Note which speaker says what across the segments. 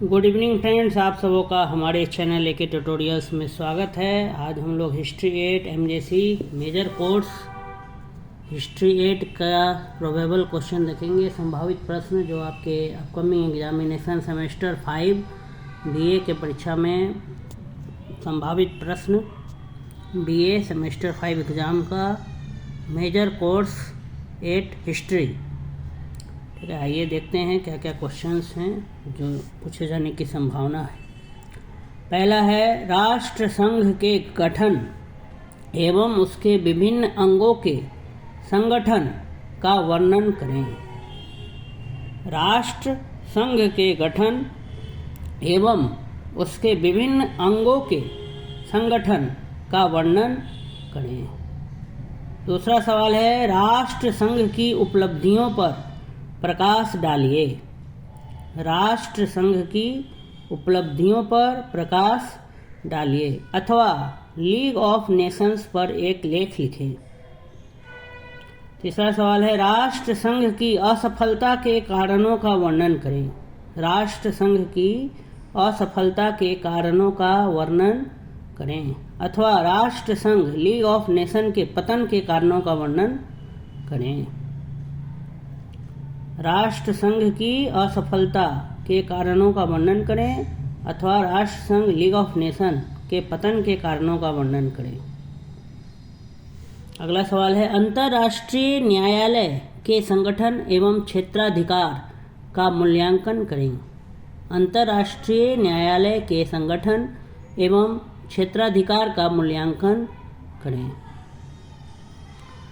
Speaker 1: Good evening friends, आप सबों का हमारे चैनल के ट्यूटोरियल्स में स्वागत है। आज हम लोग history 8 MJC major course history 8 का प्रोबेबल क्वेश्चन देखेंगे। संभावित प्रश्न जो आपके अपकमिंग एग्जामिनेशन सेमेस्टर 5 बीए के परीक्षा में संभावित प्रश्न बीए सेमेस्टर 5 एग्ज़ाम का मेजर कोर्स 8 हिस्ट्री। ठीक है, आइए देखते हैं क्या क्या क्वेश्चंस हैं जो पूछे जाने की संभावना है। पहला है, राष्ट्र संघ के गठन एवं उसके विभिन्न अंगों के संगठन का वर्णन करें। राष्ट्र संघ के गठन एवं उसके विभिन्न अंगों के संगठन का वर्णन करें। दूसरा सवाल है, राष्ट्र संघ की उपलब्धियों पर प्रकाश डालिए। राष्ट्र संघ की उपलब्धियों पर प्रकाश डालिए अथवा लीग ऑफ नेशंस पर एक लेख लिखें। तीसरा सवाल है, राष्ट्र संघ की असफलता के कारणों का वर्णन करें। राष्ट्र संघ की असफलता के कारणों का वर्णन करें अथवा राष्ट्र संघ लीग ऑफ नेशन के पतन के कारणों का वर्णन करें। राष्ट्र संघ की असफलता के कारणों का वर्णन करें अथवा राष्ट्र संघ लीग ऑफ नेशन के पतन के कारणों का वर्णन करें। अगला सवाल है, अंतर्राष्ट्रीय न्यायालय के संगठन एवं क्षेत्राधिकार का मूल्यांकन करें। अंतर्राष्ट्रीय न्यायालय के संगठन एवं क्षेत्राधिकार का मूल्यांकन करें।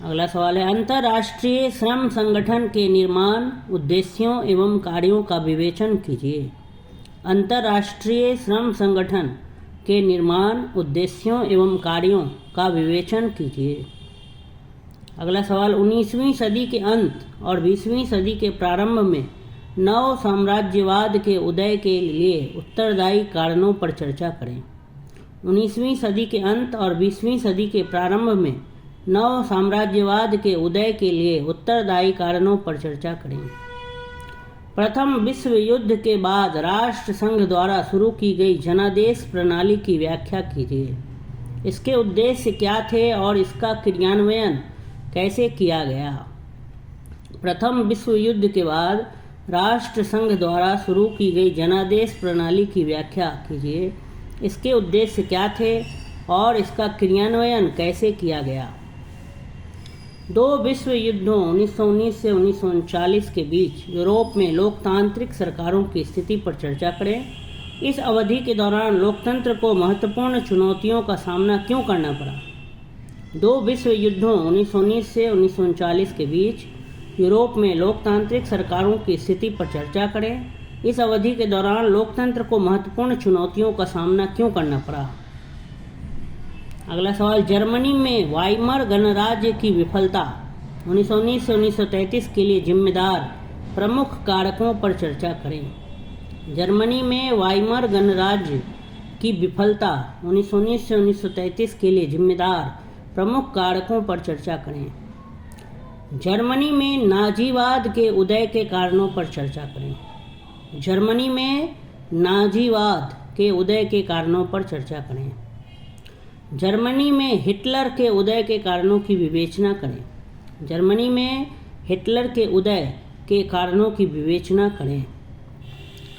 Speaker 1: अगला सवाल है, अंतर्राष्ट्रीय श्रम संगठन के निर्माण उद्देश्यों एवं कार्यों का विवेचन कीजिए। अंतर्राष्ट्रीय श्रम संगठन के निर्माण उद्देश्यों एवं कार्यों का विवेचन कीजिए। अगला सवाल, 19वीं सदी के अंत और 20वीं सदी के प्रारंभ में नव साम्राज्यवाद के उदय के लिए उत्तरदायी कारणों पर चर्चा करें। 19वीं सदी के अंत और 20वीं सदी के प्रारंभ में नव साम्राज्यवाद के उदय के लिए उत्तरदायी कारणों पर चर्चा करें। प्रथम विश्व युद्ध के बाद राष्ट्र संघ द्वारा शुरू की गई जनादेश प्रणाली की व्याख्या कीजिए। इसके उद्देश्य क्या थे और इसका क्रियान्वयन कैसे किया गया। प्रथम विश्व युद्ध के बाद राष्ट्र संघ द्वारा शुरू की गई जनादेश प्रणाली की व्याख्या कीजिए। इसके उद्देश्य क्या थे और इसका क्रियान्वयन कैसे किया गया। दो विश्व युद्धों 1919 से 1939 के बीच यूरोप में लोकतांत्रिक सरकारों की स्थिति पर चर्चा करें। इस अवधि के दौरान लोकतंत्र को महत्वपूर्ण चुनौतियों का सामना क्यों करना पड़ा। दो विश्व युद्धों 1919 से 1939 के बीच यूरोप में लोकतांत्रिक सरकारों की स्थिति पर चर्चा करें। इस अवधि के दौरान लोकतंत्र को महत्वपूर्ण चुनौतियों का सामना क्यों करना पड़ा। अगला सवाल, जर्मनी में वाइमर गणराज्य की विफलता 1919 से 1933 के लिए जिम्मेदार प्रमुख कारकों पर चर्चा करें। जर्मनी में वाइमर गणराज्य की विफलता 1919 से 1933 के लिए जिम्मेदार प्रमुख कारकों पर चर्चा करें। जर्मनी में नाजीवाद के उदय के कारणों पर चर्चा करें। जर्मनी में नाजीवाद के उदय के कारणों पर चर्चा करें। जर्मनी में हिटलर के उदय के कारणों की विवेचना करें। जर्मनी में हिटलर के उदय के कारणों की विवेचना करें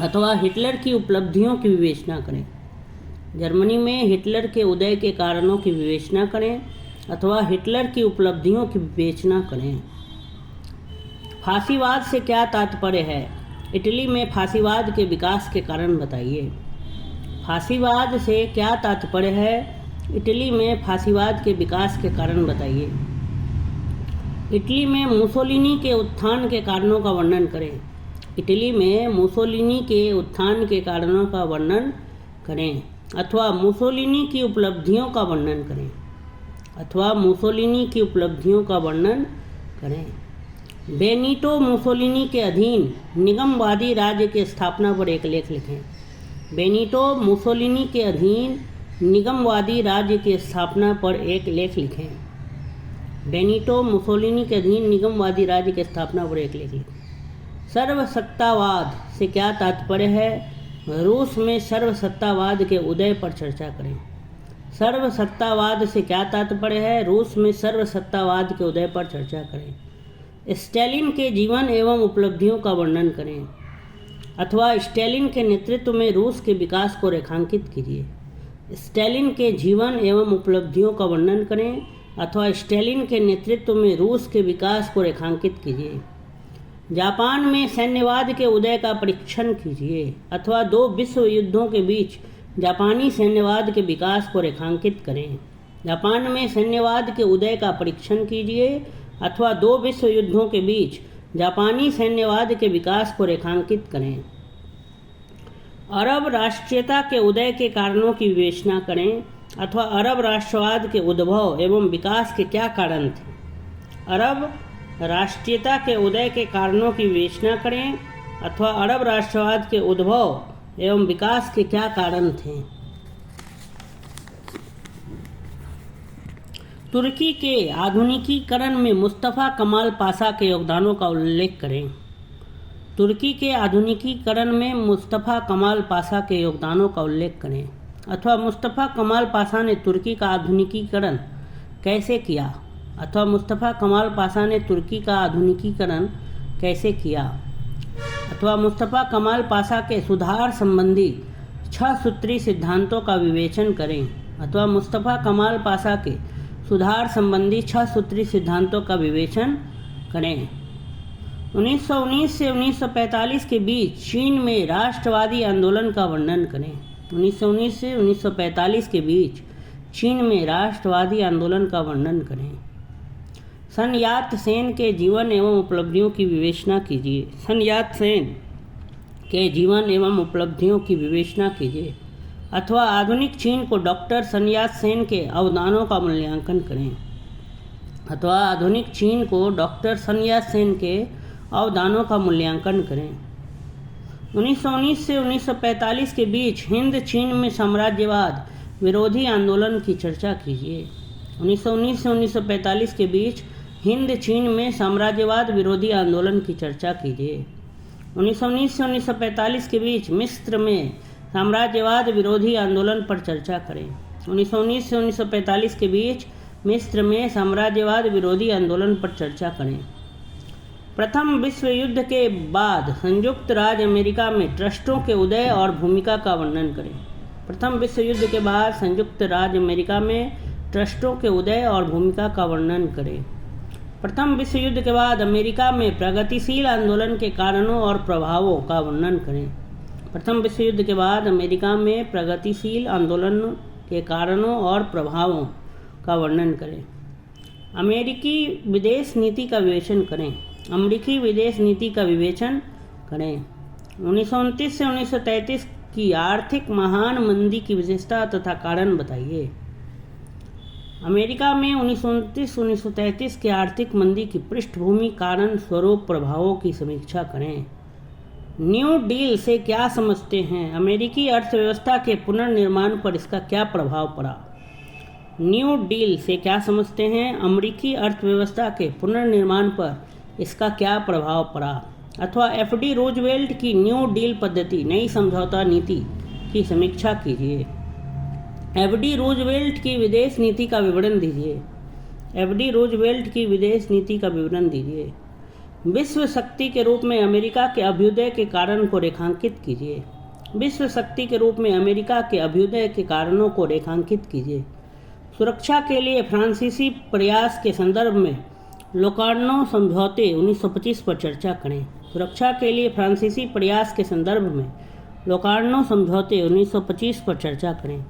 Speaker 1: अथवा हिटलर की उपलब्धियों की विवेचना करें। जर्मनी में हिटलर के उदय के कारणों की विवेचना करें अथवा हिटलर की उपलब्धियों की विवेचना करें। फांसीवाद से क्या तात्पर्य है। इटली में फांसीवाद के विकास के कारण बताइए। फांसीवाद से क्या तात्पर्य है। इटली में फांसीवाद के विकास के कारण बताइए। इटली में मुसोलिनी के उत्थान के कारणों का वर्णन करें। इटली में मुसोलिनी के उत्थान के कारणों का वर्णन करें अथवा मुसोलिनी की उपलब्धियों का वर्णन करें अथवा मुसोलिनी की उपलब्धियों का वर्णन करें। बेनिटो मुसोलिनी के अधीन निगमवादी राज्य की स्थापना पर एक लेख लिखें। बेनिटो मुसोलिनी के अधीन निगमवादी राज्य की स्थापना पर एक लेख लिखें। बेनिटो मुसोलिनी के अधीन निगमवादी राज्य की स्थापना पर एक लेख लिखें। सर्वसत्तावाद से क्या तात्पर्य है। रूस में सर्वसत्तावाद के उदय पर चर्चा करें। सर्वसत्तावाद से क्या तात्पर्य है? रूस में सर्वसत्तावाद के उदय पर चर्चा करें। स्टालिन के जीवन एवं उपलब्धियों का वर्णन करें, अथवा स्टालिन के नेतृत्व में रूस के विकास को रेखांकित कीजिए। स्टालिन के जीवन एवं उपलब्धियों का वर्णन करें, अथवा स्टालिन के नेतृत्व में रूस के विकास को रेखांकित कीजिए। जापान में सैन्यवाद के उदय का परीक्षण कीजिए, अथवा 2 विश्व युद्धों के बीच जापानी सैन्यवाद के विकास को रेखांकित करें। जापान में सैन्यवाद के उदय का परीक्षण कीजिए, अथवा 2 विश्व युद्धों के बीच जापानी सैन्यवाद के विकास को रेखांकित करें। अरब राष्ट्रीयता के उदय के कारणों की विवेचना करें, अथवा अरब राष्ट्रवाद के उद्भव एवं विकास के क्या कारण थे। अरब राष्ट्रीयता के उदय के कारणों की विवेचना करें, अथवा अरब राष्ट्रवाद के उद्भव एवं विकास के क्या कारण थे। तुर्की के आधुनिकीकरण में मुस्तफ़ा कमाल पाशा के योगदानों का उल्लेख करें। तुर्की के आधुनिकीकरण में मुस्तफ़ा कमाल पाशा के योगदानों का उल्लेख करें, अथवा मुस्तफ़ा कमाल पाशा ने तुर्की का आधुनिकीकरण कैसे किया, अथवा मुस्तफ़ा कमाल पाशा ने तुर्की का आधुनिकीकरण कैसे किया, अथवा मुस्तफ़ा कमाल पाशा के सुधार संबंधी 6 सूत्री सिद्धांतों का विवेचन करें, अथवा मुस्तफ़ा कमाल पाशा के सुधार संबंधी 6 सूत्री सिद्धांतों का विवेचन करें। 1919 से 1945 के बीच चीन में राष्ट्रवादी आंदोलन का वर्णन करें। 1919 से 1945 के बीच चीन में राष्ट्रवादी आंदोलन का वर्णन करें। सन यात सेन के जीवन एवं उपलब्धियों की विवेचना कीजिए। सन यात सेन के जीवन एवं उपलब्धियों की विवेचना कीजिए, अथवा आधुनिक चीन को डॉक्टर सन यात सेन के अवदानों का मूल्यांकन करें, अथवा आधुनिक चीन को डॉक्टर सन यात सेन के अवदानों का मूल्यांकन करें। 1919 से 1945 के बीच हिंद चीन में साम्राज्यवाद विरोधी आंदोलन की चर्चा कीजिए। 1919 से 1945 के बीच हिंद चीन में साम्राज्यवाद विरोधी आंदोलन की चर्चा कीजिए। 1919 से 1945 के बीच मिस्र में साम्राज्यवाद विरोधी आंदोलन पर चर्चा करें। 1919 से 1945 के बीच मिस्र में साम्राज्यवाद विरोधी आंदोलन पर चर्चा करें। प्रथम विश्व युद्ध के बाद संयुक्त राज्य अमेरिका में ट्रस्टों के उदय और भूमिका का वर्णन करें। प्रथम विश्व युद्ध के बाद संयुक्त राज्य अमेरिका में ट्रस्टों के उदय और भूमिका का वर्णन करें। प्रथम विश्व युद्ध के बाद अमेरिका में प्रगतिशील आंदोलन के कारणों और प्रभावों का वर्णन करें। प्रथम विश्व युद्ध के बाद अमेरिका में प्रगतिशील आंदोलन के कारणों और प्रभावों का वर्णन करें। अमेरिकी विदेश नीति का विवेचन करें। अमेरिकी विदेश नीति का विवेचन करें। 1929 से 1933 की आर्थिक महान मंदी की विशेषता तथा कारण बताइए। अमेरिका में 1929-1933 के आर्थिक मंदी की पृष्ठभूमि, कारण, स्वरूप, प्रभावों की समीक्षा करें। न्यू डील से क्या समझते हैं? अमेरिकी अर्थव्यवस्था के पुनर्निर्माण पर इसका क्या प्रभाव पड़ा? न्यू डील से क्या समझते हैं? अमेरिकी अर्थव्यवस्था के पुनर्निर्माण पर इसका क्या प्रभाव पड़ा? अथवा एफडी रूजवेल्ट की न्यू डील पद्धति, नई समझौता नीति की समीक्षा कीजिए। एफडी रूजवेल्ट की विदेश नीति का विवरण दीजिए। एफडी रूजवेल्ट की विदेश नीति का विवरण दीजिए। विश्व शक्ति के रूप में अमेरिका के अभ्युदय के कारण को रेखांकित कीजिए। विश्व शक्ति के रूप में अमेरिका के अभ्युदय के कारणों को रेखांकित कीजिए। सुरक्षा के लिए फ्रांसीसी प्रयास के संदर्भ में लोकार्नो समझौते 1925 पर चर्चा करें। सुरक्षा के लिए फ्रांसीसी प्रयास के संदर्भ में लोकार्नो समझौते 1925 पर चर्चा करें।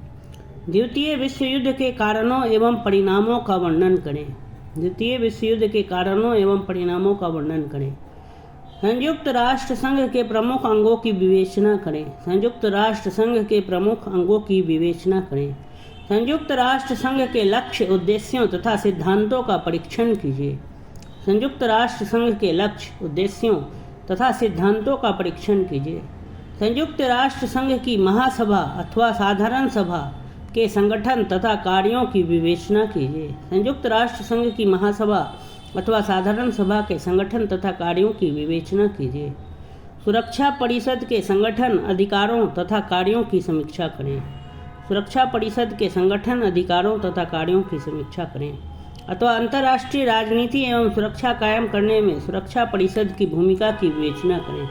Speaker 1: द्वितीय विश्व युद्ध के कारणों एवं परिणामों का वर्णन करें। द्वितीय विश्व युद्ध के कारणों एवं परिणामों का वर्णन करें। संयुक्त राष्ट्र संघ के प्रमुख अंगों की विवेचना करें। संयुक्त राष्ट्र संघ के प्रमुख अंगों की विवेचना करें। संयुक्त राष्ट्र संघ के लक्ष्य, उद्देश्यों तथा सिद्धांतों का परीक्षण कीजिए। संयुक्त राष्ट्र संघ के लक्ष्य, उद्देश्यों तथा सिद्धांतों का परीक्षण कीजिए। संयुक्त राष्ट्र संघ की महासभा अथवा साधारण सभा के संगठन तथा कार्यों की विवेचना कीजिए। संयुक्त राष्ट्र संघ की महासभा अथवा साधारण सभा के संगठन तथा कार्यों की विवेचना कीजिए। सुरक्षा परिषद के संगठन, अधिकारों तथा कार्यों की समीक्षा करें। सुरक्षा परिषद के संगठन, अधिकारों तथा कार्यों की समीक्षा करें। अथवा अंतर्राष्ट्रीय राजनीति एवं सुरक्षा कायम करने में सुरक्षा परिषद की भूमिका की विवेचना करें।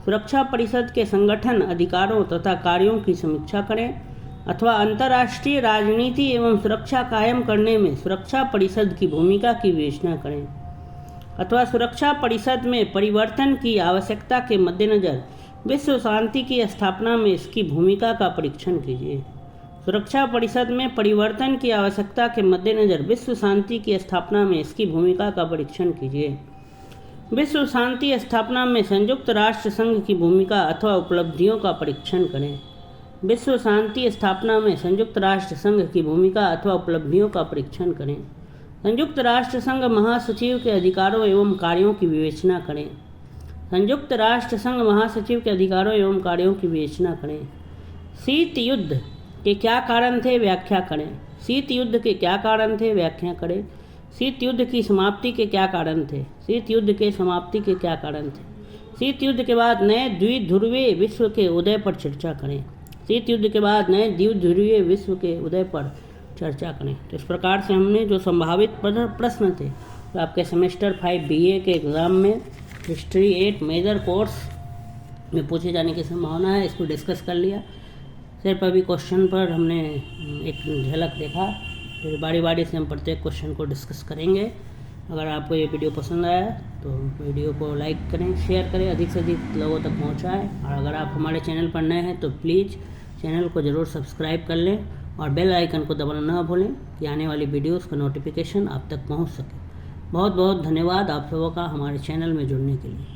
Speaker 1: सुरक्षा परिषद के संगठन, अधिकारों तथा कार्यों की समीक्षा करें। अथवा अंतर्राष्ट्रीय राजनीति एवं सुरक्षा कायम करने में सुरक्षा परिषद की भूमिका की विवेचना करें। अथवा सुरक्षा परिषद में परिवर्तन की आवश्यकता के मद्देनज़र विश्व शांति की स्थापना में इसकी भूमिका का परीक्षण कीजिए। सुरक्षा परिषद में परिवर्तन की आवश्यकता के मद्देनज़र विश्व शांति की स्थापना में इसकी भूमिका का परीक्षण कीजिए। विश्व शांति स्थापना में संयुक्त राष्ट्र संघ की भूमिका अथवा उपलब्धियों का परीक्षण करें। विश्व शांति स्थापना में संयुक्त राष्ट्र संघ की भूमिका अथवा उपलब्धियों का परीक्षण करें। संयुक्त राष्ट्र संघ महासचिव के अधिकारों एवं कार्यों की विवेचना करें। संयुक्त राष्ट्र संघ महासचिव के अधिकारों एवं कार्यों की विवेचना करें। शीत युद्ध के क्या कारण थे, व्याख्या करें। शीत युद्ध के क्या कारण थे, व्याख्या करें। शीत युद्ध की समाप्ति के क्या कारण थे। शीत युद्ध के समाप्ति के क्या कारण थे। शीत युद्ध के बाद नए द्विध्रुवीय विश्व के उदय पर चर्चा करें। शीत युद्ध के बाद नए द्विध्रुवीय विश्व के उदय पर चर्चा करें। तो इस प्रकार से हमने जो संभावित प्रश्न थे तो आपके सेमेस्टर 5 BA के एग्ज़ाम में हिस्ट्री 8 मेजर कोर्स में पूछे जाने की संभावना है, इसको डिस्कस कर लिया। सिर्फ अभी क्वेश्चन पर हमने एक झलक देखा, फिर बारी बारी से हम प्रत्येक क्वेश्चन को डिस्कस करेंगे। अगर आपको ये वीडियो पसंद आया तो वीडियो को लाइक करें, शेयर करें, अधिक से अधिक लोगों तक पहुंचाएं। और अगर आप हमारे चैनल पर नए हैं तो प्लीज़ चैनल को ज़रूर सब्सक्राइब कर लें और बेल आइकन को दबाना ना भूलें कि आने वाली वीडियोस का नोटिफिकेशन आप तक पहुंच सके। बहुत बहुत धन्यवाद आप सबों का हमारे चैनल में जुड़ने के लिए।